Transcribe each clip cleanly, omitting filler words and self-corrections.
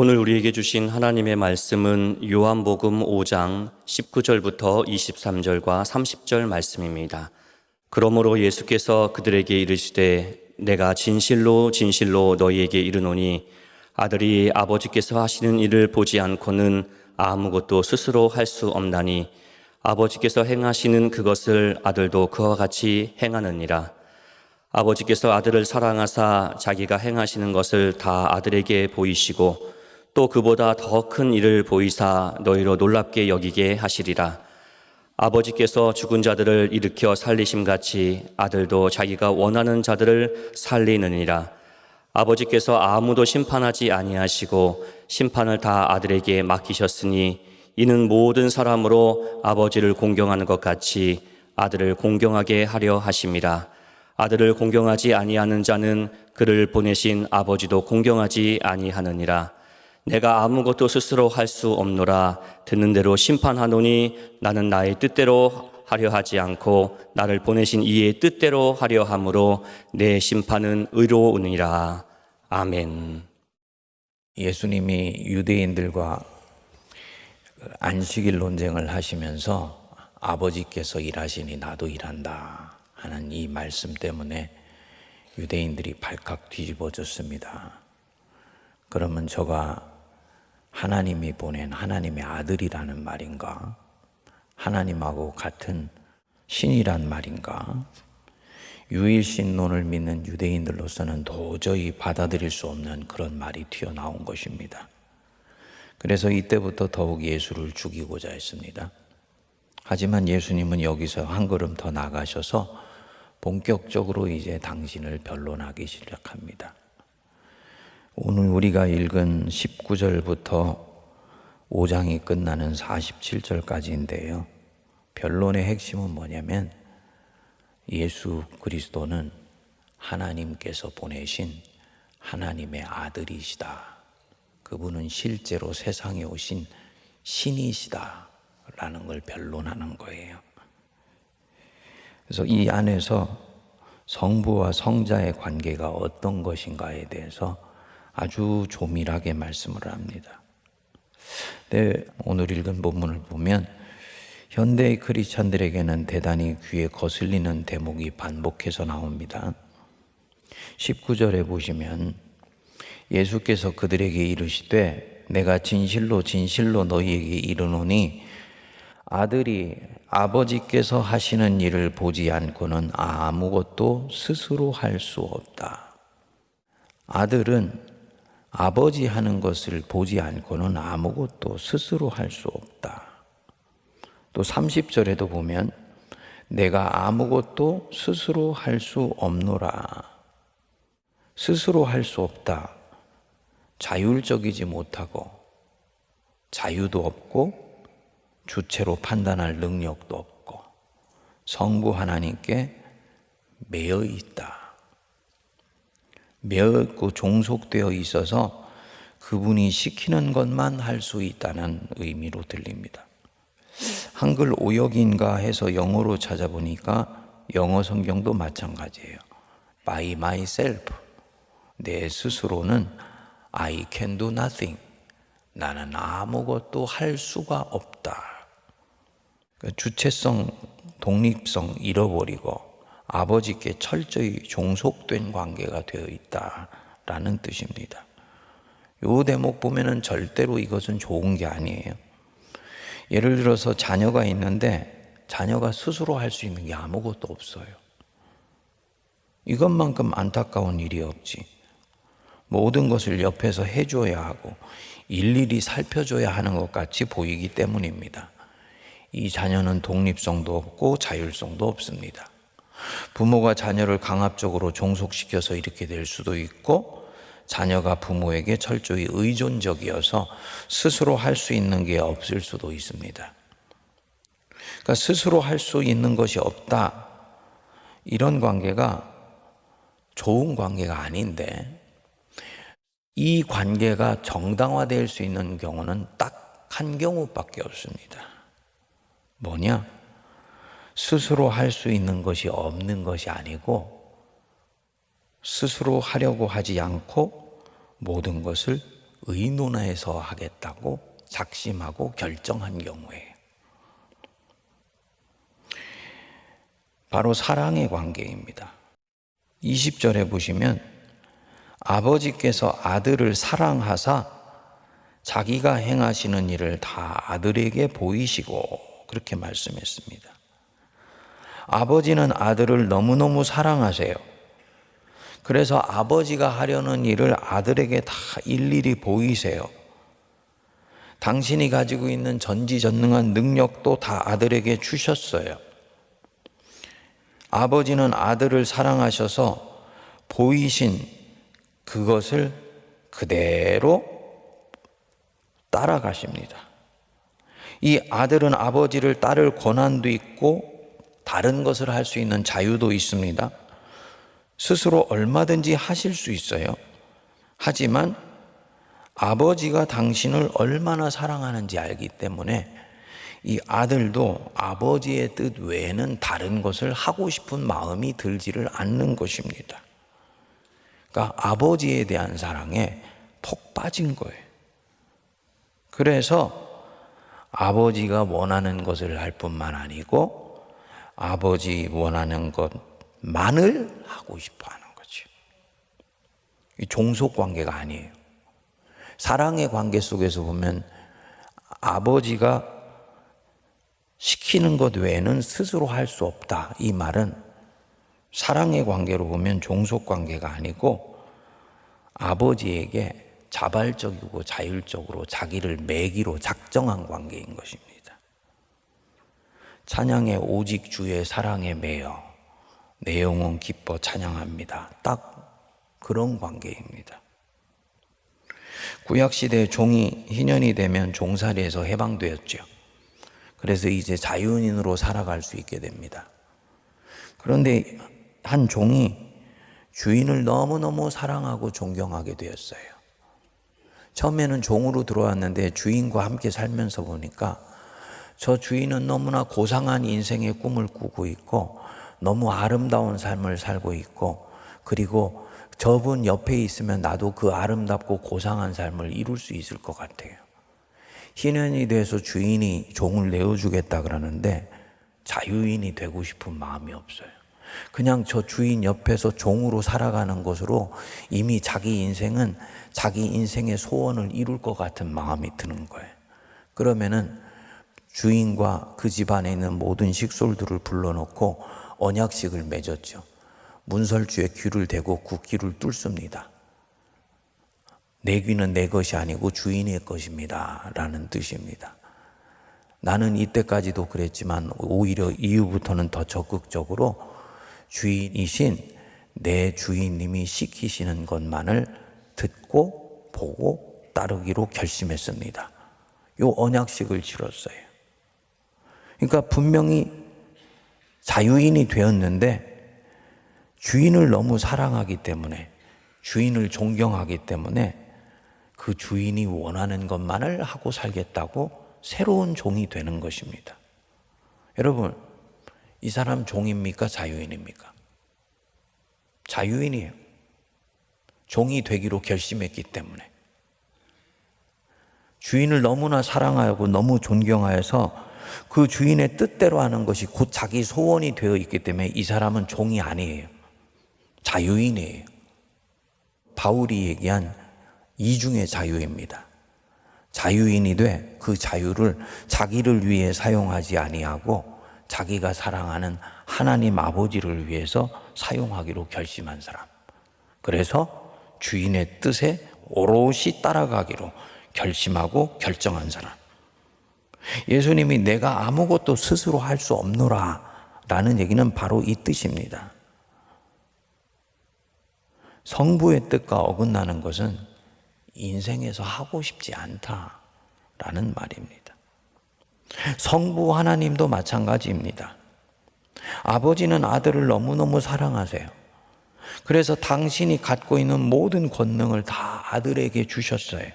오늘 우리에게 주신 하나님의 말씀은 요한복음 5장 19절부터 23절과 30절 말씀입니다. 그러므로 예수께서 그들에게 이르시되 내가 진실로 진실로 너희에게 이르노니 아들이 아버지께서 하시는 일을 보지 않고는 아무것도 스스로 할 수 없나니 아버지께서 행하시는 그것을 아들도 그와 같이 행하느니라. 아버지께서 아들을 사랑하사 자기가 행하시는 것을 다 아들에게 보이시고 또 그보다 더 큰 일을 보이사 너희로 놀랍게 여기게 하시리라. 아버지께서 죽은 자들을 일으켜 살리심같이 아들도 자기가 원하는 자들을 살리느니라. 아버지께서 아무도 심판하지 아니하시고 심판을 다 아들에게 맡기셨으니 이는 모든 사람으로 아버지를 공경하는 것 같이 아들을 공경하게 하려 하심이라. 아들을 공경하지 아니하는 자는 그를 보내신 아버지도 공경하지 아니하느니라. 내가 아무것도 스스로 할 수 없노라. 듣는 대로 심판하노니 나는 나의 뜻대로 하려 하지 않고 나를 보내신 이의 뜻대로 하려 함으로 내 심판은 의로우니라. 아멘. 예수님이 유대인들과 안식일 논쟁을 하시면서 아버지께서 일하시니 나도 일한다 하는 이 말씀 때문에 유대인들이 발칵 뒤집어졌습니다. 그러면 저가 하나님이 보낸 하나님의 아들이라는 말인가? 하나님하고 같은 신이란 말인가? 유일신론을 믿는 유대인들로서는 도저히 받아들일 수 없는 그런 말이 튀어나온 것입니다. 그래서 이때부터 더욱 예수를 죽이고자 했습니다. 하지만 예수님은 여기서 한 걸음 더 나가셔서 본격적으로 이제 당신을 변론하기 시작합니다. 오늘 우리가 읽은 19절부터 5장이 끝나는 47절까지인데요. 변론의 핵심은 뭐냐면 예수 그리스도는 하나님께서 보내신 하나님의 아들이시다. 그분은 실제로 세상에 오신 신이시다 라는 걸 변론하는 거예요. 그래서 이 안에서 성부와 성자의 관계가 어떤 것인가에 대해서 아주 조밀하게 말씀을 합니다. 네, 오늘 읽은 본문을 보면 현대의 크리스찬들에게는 대단히 귀에 거슬리는 대목이 반복해서 나옵니다. 19절에 보시면 예수께서 그들에게 이르시되 내가 진실로 진실로 너희에게 이르노니 아들이 아버지께서 하시는 일을 보지 않고는 아무것도 스스로 할 수 없다. 아들은 아버지 하는 것을 보지 않고는 아무것도 스스로 할 수 없다. 또 30절에도 보면 내가 아무것도 스스로 할 수 없노라. 스스로 할 수 없다. 자율적이지 못하고 자유도 없고 주체로 판단할 능력도 없고 성부 하나님께 매여 있다. 매여 있고 종속되어 있어서 그분이 시키는 것만 할 수 있다는 의미로 들립니다. 한글 오역인가 해서 영어로 찾아보니까 영어 성경도 마찬가지예요. By myself. 내 스스로는 I can do nothing. 나는 아무것도 할 수가 없다. 주체성, 독립성 잃어버리고 아버지께 철저히 종속된 관계가 되어 있다라는 뜻입니다. 이 대목 보면은 절대로 이것은 좋은 게 아니에요. 예를 들어서 자녀가 있는데 자녀가 스스로 할 수 있는 게 아무것도 없어요. 이것만큼 안타까운 일이 없지. 모든 것을 옆에서 해줘야 하고 일일이 살펴줘야 하는 것 같이 보이기 때문입니다. 이 자녀는 독립성도 없고 자율성도 없습니다. 부모가 자녀를 강압적으로 종속시켜서 이렇게 될 수도 있고 자녀가 부모에게 철저히 의존적이어서 스스로 할 수 있는 게 없을 수도 있습니다. 그러니까 스스로 할 수 있는 것이 없다. 이런 관계가 좋은 관계가 아닌데 이 관계가 정당화될 수 있는 경우는 딱 한 경우밖에 없습니다. 뭐냐? 스스로 할 수 있는 것이 없는 것이 아니고 스스로 하려고 하지 않고 모든 것을 의논해서 하겠다고 작심하고 결정한 경우에요. 바로 사랑의 관계입니다. 20절에 보시면 아버지께서 아들을 사랑하사 자기가 행하시는 일을 다 아들에게 보이시고, 그렇게 말씀했습니다. 아버지는 아들을 너무너무 사랑하세요. 그래서 아버지가 하려는 일을 아들에게 다 일일이 보이세요. 당신이 가지고 있는 전지전능한 능력도 다 아들에게 주셨어요. 아버지는 아들을 사랑하셔서 보이신 그것을 그대로 따라가십니다. 이 아들은 아버지를 따를 권한도 있고 다른 것을 할 수 있는 자유도 있습니다. 스스로 얼마든지 하실 수 있어요. 하지만 아버지가 당신을 얼마나 사랑하는지 알기 때문에 이 아들도 아버지의 뜻 외에는 다른 것을 하고 싶은 마음이 들지를 않는 것입니다. 그러니까 아버지에 대한 사랑에 푹 빠진 거예요. 그래서 아버지가 원하는 것을 할 뿐만 아니고 아버지 원하는 것만을 하고 싶어 하는 거죠. 이 종속 관계가 아니에요. 사랑의 관계 속에서 보면 아버지가 시키는 것 외에는 스스로 할 수 없다. 이 말은 사랑의 관계로 보면 종속 관계가 아니고 아버지에게 자발적이고 자율적으로 자기를 매기로 작정한 관계인 것입니다. 찬양에 오직 주의 사랑에 매여 내 영혼 기뻐 찬양합니다. 딱 그런 관계입니다. 구약시대에 종이 희년이 되면 종살이에서 해방되었죠. 그래서 이제 자유인으로 살아갈 수 있게 됩니다. 그런데 한 종이 주인을 너무너무 사랑하고 존경하게 되었어요. 처음에는 종으로 들어왔는데 주인과 함께 살면서 보니까 저 주인은 너무나 고상한 인생의 꿈을 꾸고 있고 너무 아름다운 삶을 살고 있고, 그리고 저분 옆에 있으면 나도 그 아름답고 고상한 삶을 이룰 수 있을 것 같아요. 희년이 돼서 주인이 종을 내어주겠다 그러는데 자유인이 되고 싶은 마음이 없어요. 그냥 저 주인 옆에서 종으로 살아가는 것으로 이미 자기 인생은 자기 인생의 소원을 이룰 것 같은 마음이 드는 거예요. 그러면은 주인과 그 집안에 있는 모든 식솔들을 불러놓고 언약식을 맺었죠. 문설주에 귀를 대고 그 귀를 뚫습니다. 내 귀는 내 것이 아니고 주인의 것입니다 라는 뜻입니다. 나는 이때까지도 그랬지만 오히려 이후부터는 더 적극적으로 주인이신 내 주인님이 시키시는 것만을 듣고 보고 따르기로 결심했습니다. 요 언약식을 치렀어요. 그러니까 분명히 자유인이 되었는데 주인을 너무 사랑하기 때문에, 주인을 존경하기 때문에 그 주인이 원하는 것만을 하고 살겠다고 새로운 종이 되는 것입니다. 여러분, 이 사람 종입니까? 자유인입니까? 자유인이에요. 종이 되기로 결심했기 때문에. 주인을 너무나 사랑하고 너무 존경하여서 그 주인의 뜻대로 하는 것이 곧 자기 소원이 되어 있기 때문에 이 사람은 종이 아니에요. 자유인이에요. 바울이 얘기한 이중의 자유입니다. 자유인이 돼 그 자유를 자기를 위해 사용하지 아니하고 자기가 사랑하는 하나님 아버지를 위해서 사용하기로 결심한 사람. 그래서 주인의 뜻에 오롯이 따라가기로 결심하고 결정한 사람. 예수님이 내가 아무것도 스스로 할 수 없노라 라는 얘기는 바로 이 뜻입니다. 성부의 뜻과 어긋나는 것은 인생에서 하고 싶지 않다라는 말입니다. 성부 하나님도 마찬가지입니다. 아버지는 아들을 너무너무 사랑하세요. 그래서 당신이 갖고 있는 모든 권능을 다 아들에게 주셨어요.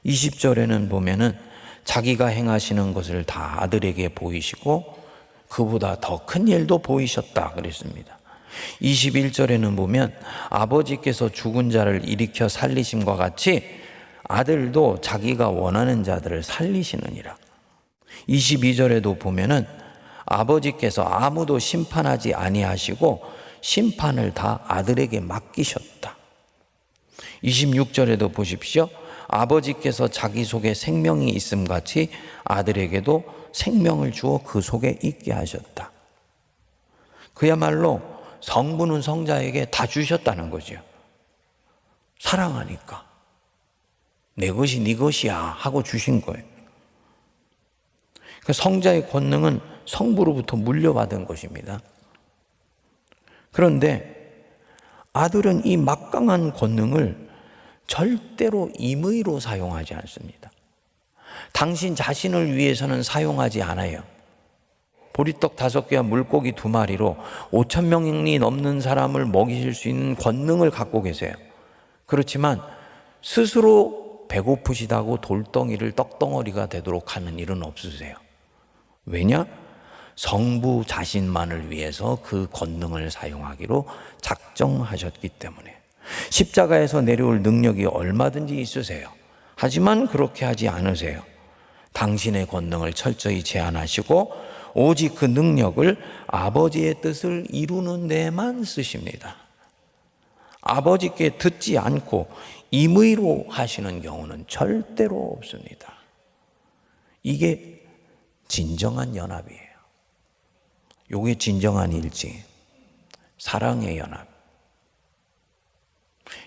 20절에는 보면은 자기가 행하시는 것을 다 아들에게 보이시고 그보다 더 큰 일도 보이셨다 그랬습니다. 21절에는 보면 아버지께서 죽은 자를 일으켜 살리심과 같이 아들도 자기가 원하는 자들을 살리시느니라. 22절에도 보면은 아버지께서 아무도 심판하지 아니하시고 심판을 다 아들에게 맡기셨다. 26절에도 보십시오. 아버지께서 자기 속에 생명이 있음 같이 아들에게도 생명을 주어 그 속에 있게 하셨다. 그야말로 성부는 성자에게 다 주셨다는 거죠. 사랑하니까. 내 것이 네 것이야 하고 주신 거예요. 그러니까 성자의 권능은 성부로부터 물려받은 것입니다. 그런데 아들은 이 막강한 권능을 절대로 임의로 사용하지 않습니다. 당신 자신을 위해서는 사용하지 않아요. 보리떡 5개와 물고기 2마리로 5,000명이 넘는 사람을 먹이실 수 있는 권능을 갖고 계세요. 그렇지만 스스로 배고프시다고 돌덩이를 떡덩어리가 되도록 하는 일은 없으세요. 왜냐? 성부 자신만을 위해서 그 권능을 사용하기로 작정하셨기 때문에. 십자가에서 내려올 능력이 얼마든지 있으세요. 하지만 그렇게 하지 않으세요. 당신의 권능을 철저히 제한하시고 오직 그 능력을 아버지의 뜻을 이루는 데만 쓰십니다. 아버지께 듣지 않고 임의로 하시는 경우는 절대로 없습니다. 이게 진정한 연합이에요. 이게 진정한 일치, 사랑의 연합.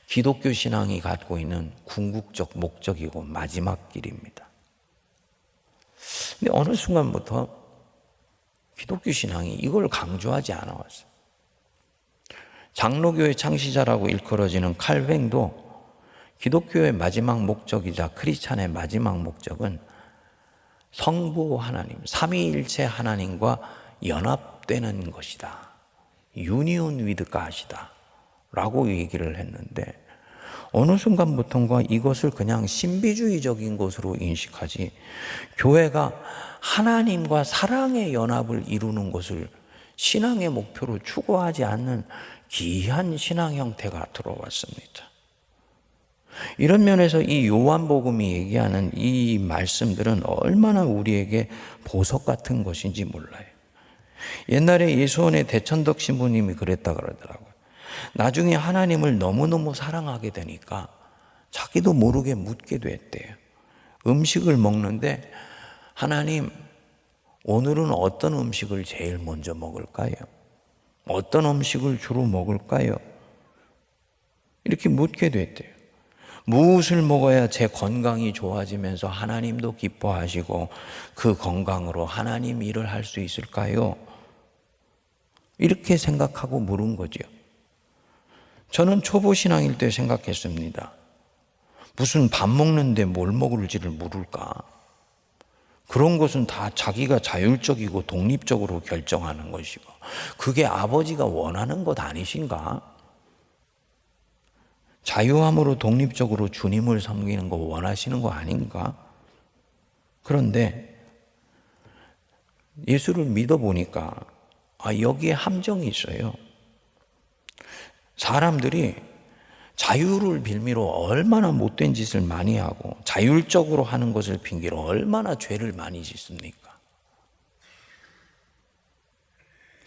기독교 신앙이 갖고 있는 궁극적 목적이고 마지막 길입니다. 근데 어느 순간부터 기독교 신앙이 이걸 강조하지 않아 왔어요. 장로교의 창시자라고 일컬어지는 칼뱅도 기독교의 마지막 목적이자 크리스찬의 마지막 목적은 성부 하나님, 삼위일체 하나님과 연합되는 것이다. 유니온 위드 갓이다 라고 얘기를 했는데 어느 순간부터인가 이것을 그냥 신비주의적인 것으로 인식하지 교회가 하나님과 사랑의 연합을 이루는 것을 신앙의 목표로 추구하지 않는 기이한 신앙 형태가 들어왔습니다. 이런 면에서 이 요한복음이 얘기하는 이 말씀들은 얼마나 우리에게 보석 같은 것인지 몰라요. 옛날에 예수원의 대천덕 신부님이 그랬다 그러더라고요. 나중에 하나님을 너무너무 사랑하게 되니까 자기도 모르게 묻게 됐대요. 음식을 먹는데 하나님, 오늘은 어떤 음식을 제일 먼저 먹을까요? 어떤 음식을 주로 먹을까요? 이렇게 묻게 됐대요. 무엇을 먹어야 제 건강이 좋아지면서 하나님도 기뻐하시고 그 건강으로 하나님 일을 할 수 있을까요? 이렇게 생각하고 물은 거죠. 저는 초보 신앙일 때 생각했습니다. 무슨 밥 먹는데 뭘 먹을지를 물을까? 그런 것은 다 자기가 자율적이고 독립적으로 결정하는 것이고 그게 아버지가 원하는 것 아니신가? 자유함으로 독립적으로 주님을 섬기는 거 원하시는 거 아닌가? 그런데 예수를 믿어보니까 여기에 함정이 있어요. 사람들이 자유를 빌미로 얼마나 못된 짓을 많이 하고 자율적으로 하는 것을 핑계로 얼마나 죄를 많이 짓습니까?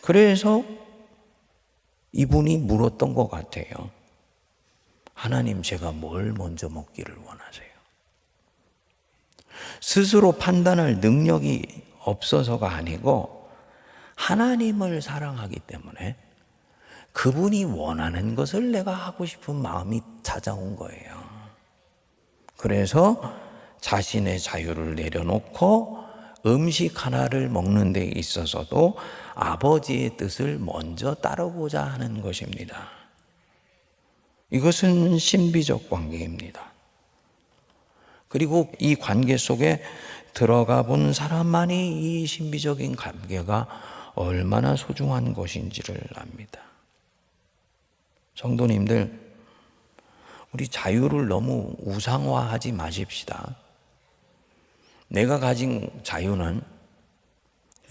그래서 이분이 물었던 것 같아요. 하나님, 제가 뭘 먼저 먹기를 원하세요? 스스로 판단할 능력이 없어서가 아니고 하나님을 사랑하기 때문에 그분이 원하는 것을 내가 하고 싶은 마음이 찾아온 거예요. 그래서 자신의 자유를 내려놓고 음식 하나를 먹는 데 있어서도 아버지의 뜻을 먼저 따르고자 하는 것입니다. 이것은 신비적 관계입니다. 그리고 이 관계 속에 들어가 본 사람만이 이 신비적인 관계가 얼마나 소중한 것인지를 압니다. 성도님들, 우리 자유를 너무 우상화하지 마십시다. 내가 가진 자유는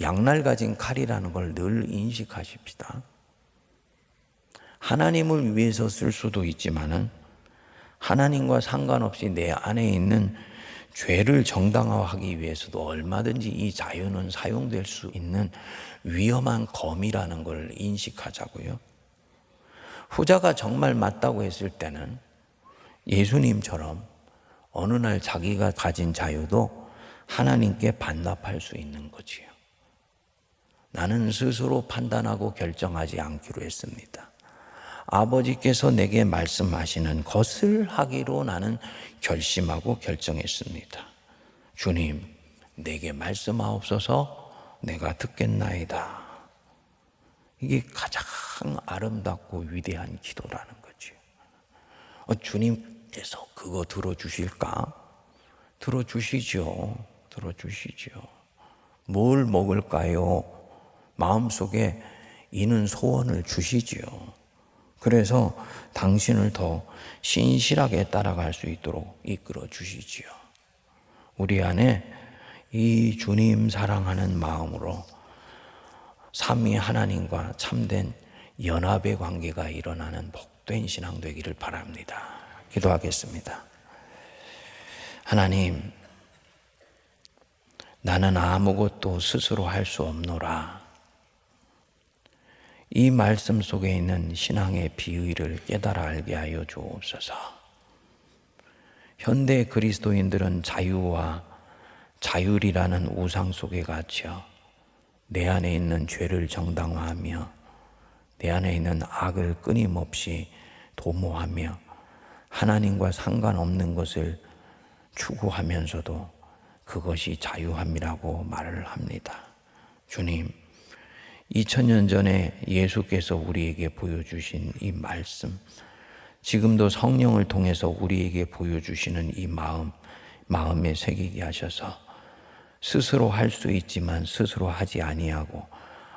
양날 가진 칼이라는 걸 늘 인식하십시다. 하나님을 위해서 쓸 수도 있지만은 하나님과 상관없이 내 안에 있는 죄를 정당화하기 위해서도 얼마든지 이 자유는 사용될 수 있는 위험한 검이라는 걸 인식하자고요. 후자가 정말 맞다고 했을 때는 예수님처럼 어느 날 자기가 가진 자유도 하나님께 반납할 수 있는 거지요. 나는 스스로 판단하고 결정하지 않기로 했습니다. 아버지께서 내게 말씀하시는 것을 하기로 나는 결심하고 결정했습니다. 주님, 내게 말씀하옵소서. 내가 듣겠나이다. 이게 가장 아름답고 위대한 기도라는 거지. 주님께서 그거 들어주실까? 들어주시죠. 뭘 먹을까요? 마음속에 이는 소원을 주시지요. 그래서 당신을 더 신실하게 따라갈 수 있도록 이끌어 주시지요. 우리 안에 이 주님 사랑하는 마음으로 삼위 하나님과 참된 연합의 관계가 일어나는 복된 신앙 되기를 바랍니다. 기도하겠습니다. 하나님, 나는 아무것도 스스로 할 수 없노라. 이 말씀 속에 있는 신앙의 비의를 깨달아 알게 하여 주옵소서. 현대 그리스도인들은 자유와 자율이라는 우상 속에 갇혀 내 안에 있는 죄를 정당화하며 내 안에 있는 악을 끊임없이 도모하며 하나님과 상관없는 것을 추구하면서도 그것이 자유함이라고 말을 합니다. 주님, 2000년 전에 예수께서 우리에게 보여주신 이 말씀, 지금도 성령을 통해서 우리에게 보여주시는 이 마음에 새기게 하셔서 스스로 할 수 있지만 스스로 하지 아니하고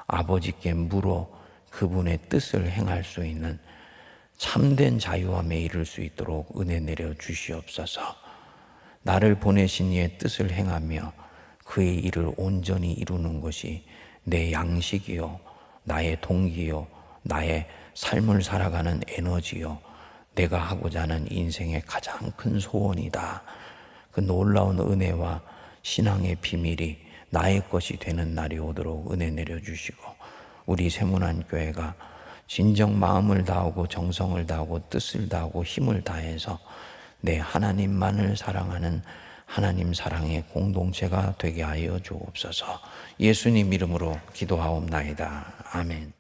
아버지께 물어 그분의 뜻을 행할 수 있는 참된 자유함에 이를 수 있도록 은혜 내려 주시옵소서. 나를 보내신 이의 뜻을 행하며 그의 일을 온전히 이루는 것이 내 양식이요, 나의 동기요, 나의 삶을 살아가는 에너지요, 내가 하고자 하는 인생의 가장 큰 소원이다. 그 놀라운 은혜와 신앙의 비밀이 나의 것이 되는 날이 오도록 은혜 내려주시고, 우리 세문안 교회가 진정 마음을 다하고 정성을 다하고 뜻을 다하고 힘을 다해서 내 하나님만을 사랑하는 하나님 사랑의 공동체가 되게 하여 주옵소서. 예수님 이름으로 기도하옵나이다. 아멘.